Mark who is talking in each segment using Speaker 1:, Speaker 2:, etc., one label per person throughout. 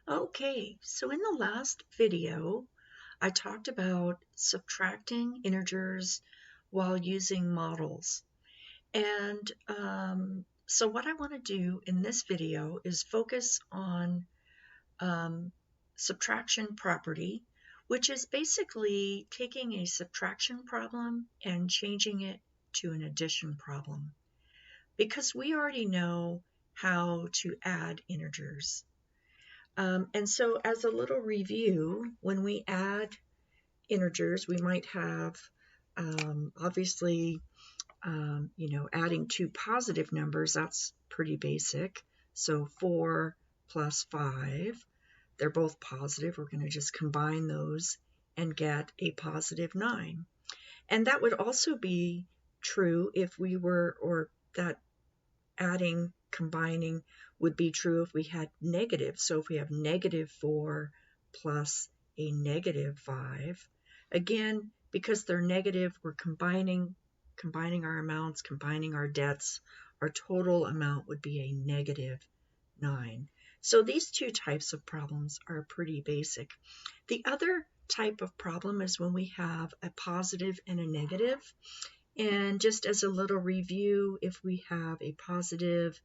Speaker 1: Okay, so in the last video, I talked about subtracting integers while using models. And so what I want to do in this video is focus on subtraction property, which is basically taking a subtraction problem and changing it to an addition problem, because we already know how to add integers. And so as a little review, when we add integers, we might have obviously, adding two positive numbers, that's pretty basic. So 4 plus 5, they're both positive. We're going to just combine those and get a positive 9. And that would also be true if we were, or that combining would be true if we had negative. So if we have negative 4 plus a negative 5, again, because they're negative, we're combining our amounts, combining our debts. Our total amount would be a negative 9. So these two types of problems are pretty basic. The other type of problem is when we have a positive and a negative. And just as a little review, if we have a positive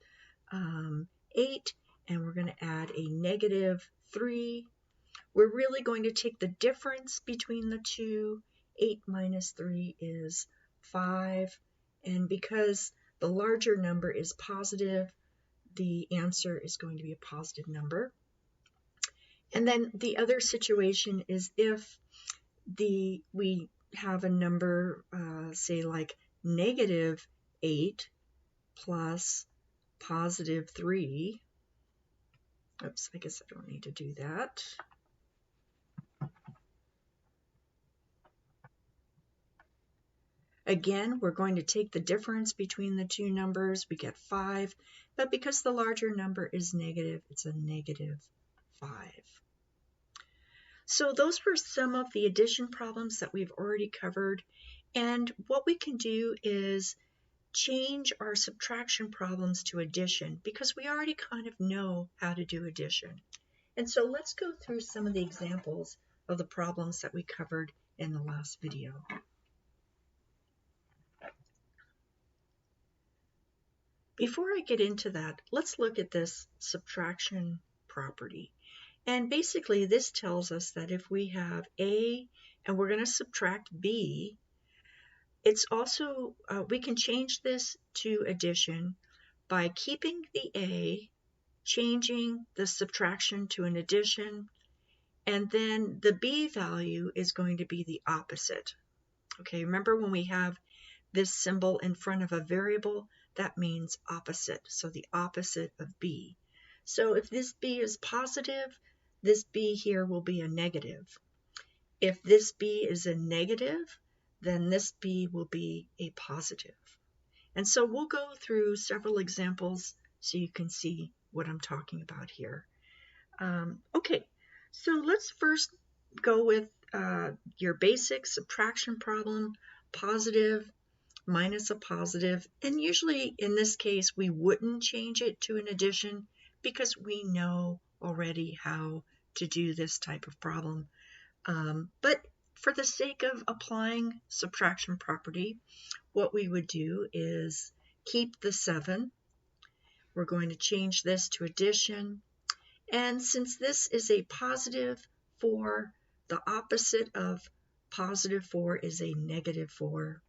Speaker 1: 8 and we're going to add a negative 3, we're really going to take the difference between the two. 8 minus 3 is 5. And because the larger number is positive, the answer is going to be a positive number. And then the other situation is if we have a number, say like negative 8 plus positive 3. Oops, I guess I don't need to do that. Again, we're going to take the difference between the two numbers. We get 5, but because the larger number is negative, it's a negative 5. So those were some of the addition problems that we've already covered. And what we can do is change our subtraction problems to addition, because we already kind of know how to do addition. And so let's go through some of the examples of the problems that we covered in the last video. Before I get into that, let's look at this subtraction property. And basically this tells us that if we have A and we're going to subtract B, it's also, we can change this to addition by keeping the A, changing the subtraction to an addition, and then the B value is going to be the opposite. Okay, remember when we have this symbol in front of a variable, that means opposite, so the opposite of B. So if this B is positive, this B here will be a negative. If this B is a negative, then this B will be a positive. And so we'll go through several examples so you can see what I'm talking about here. Okay, so let's first go with your basic subtraction problem, positive minus a positive. And usually in this case, we wouldn't change it to an addition because we know already how to do this type of problem. But for the sake of applying subtraction property, what we would do is keep the 7. We're going to change this to addition. And since this is a positive 4, the opposite of positive 4 is a negative 4.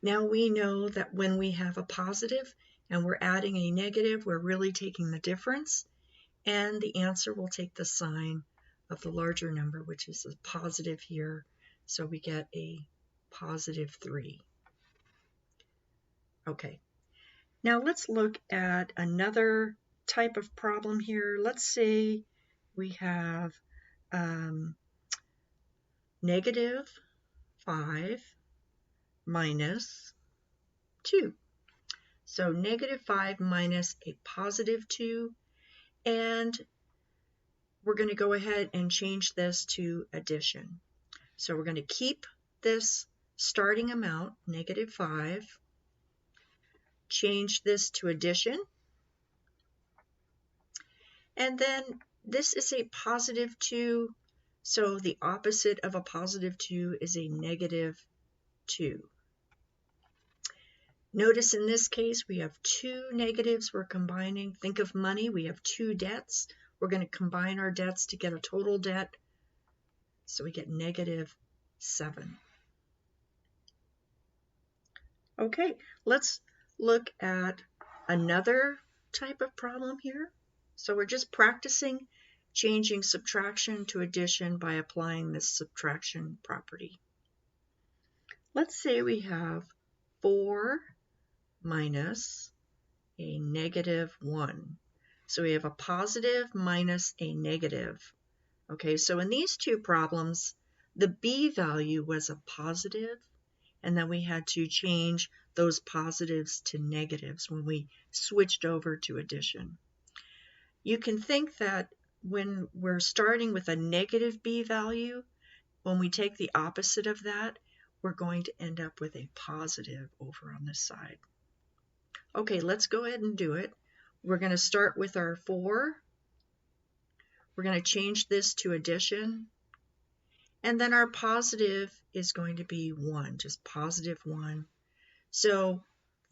Speaker 1: Now we know that when we have a positive and we're adding a negative, we're really taking the difference, and the answer will take the sign of the larger number, which is a positive here, so we get a positive 3. Okay, now let's look at another type of problem here. Let's say we have negative 5 minus 2. So negative 5 minus a positive 2, and we're going to go ahead and change this to addition. So we're going to keep this starting amount, negative 5, change this to addition, And then this is a positive 2, so the opposite of a positive 2 is a negative 2. Notice in this case we have two negatives we're combining. Think of money, we have two debts. We're going to combine our debts to get a total debt. So we get negative 7. Okay, let's look at another type of problem here. So we're just practicing changing subtraction to addition by applying this subtraction property. Let's say we have 4 minus a negative 1. So we have a positive minus a negative. Okay, so in these two problems, the b value was a positive, and then we had to change those positives to negatives when we switched over to addition. You can think that when we're starting with a negative b value, when we take the opposite of that, we're going to end up with a positive over on this side. Okay, let's go ahead and do it. We're going to start with our 4. We're going to change this to addition. And then our positive is going to be 1, just positive 1. So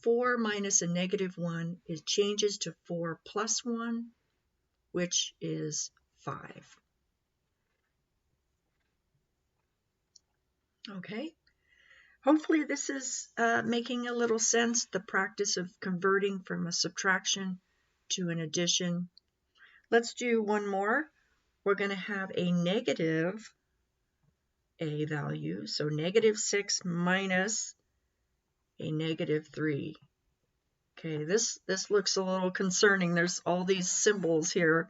Speaker 1: 4 minus a negative 1 changes to 4 plus 1, which is 5. Okay, hopefully this is making a little sense, the practice of converting from a subtraction to an addition. Let's do one more. We're going to have a negative a value, so negative 6 minus a negative 3. Okay, this looks a little concerning. There's all these symbols here.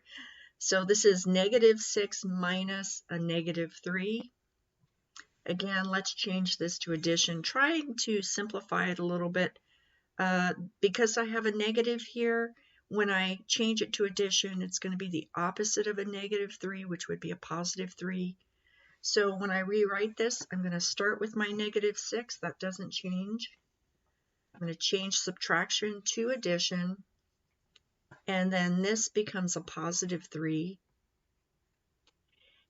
Speaker 1: So this is negative 6 minus a negative 3. Again, let's change this to addition, trying to simplify it a little bit. Because I have a negative here, when I change it to addition, it's going to be the opposite of a negative 3, which would be a positive 3. So when I rewrite this, I'm going to start with my negative 6. That doesn't change. I'm going to change subtraction to addition. And then this becomes a positive 3.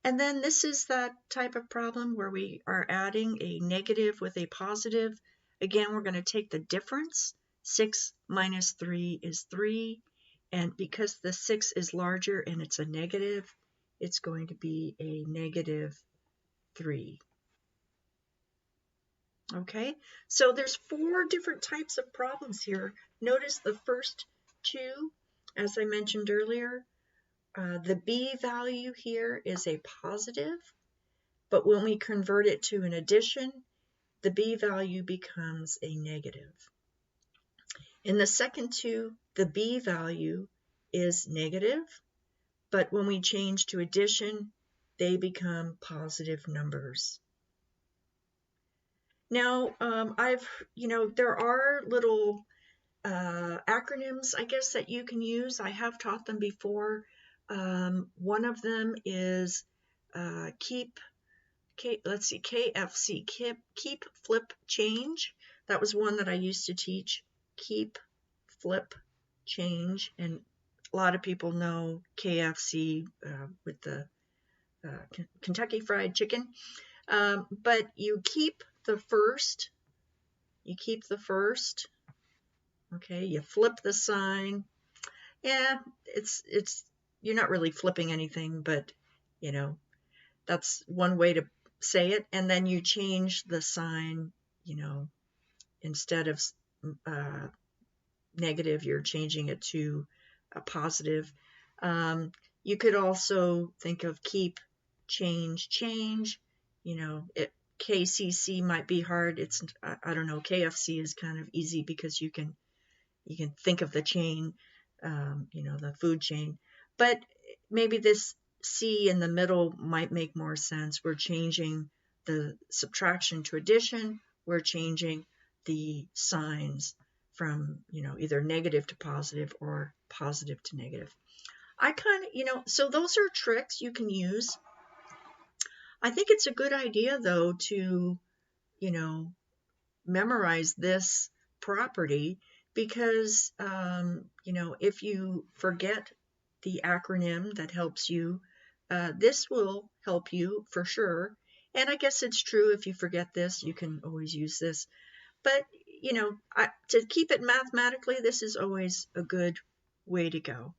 Speaker 1: And then this is that type of problem where we are adding a negative with a positive. Again, we're going to take the difference. 6 minus 3 is 3. And because the 6 is larger and it's a negative, it's going to be a negative 3. Okay, so there's 4 different types of problems here. Notice the first 2, as I mentioned earlier, the b value here is a positive, but when we convert it to an addition, the b value becomes a negative. In the second 2, the b value is negative, but when we change to addition, they become positive numbers. Now, there are little acronyms, I guess, that you can use. I have taught them before. One of them is KFC, keep, flip, change. That was one that I used to teach. Keep, flip, change. And a lot of people know KFC with the Kentucky Fried Chicken. But you keep the first. Okay, you flip the sign. Yeah, it's you're not really flipping anything, but that's one way to say it. And then you change the sign, instead of negative, you're changing it to a positive. You could also think of keep, change. KCC might be hard. I don't know. KFC is kind of easy because you can think of the chain, the food chain. But maybe this C in the middle might make more sense. We're changing the subtraction to addition. We're changing the signs from, either negative to positive or positive to negative. So those are tricks you can use. I think it's a good idea, though, to, memorize this property because, if you forget the acronym that helps you. This will help you for sure. And I guess it's true, if you forget this, you can always use this. But, to keep it mathematically, this is always a good way to go.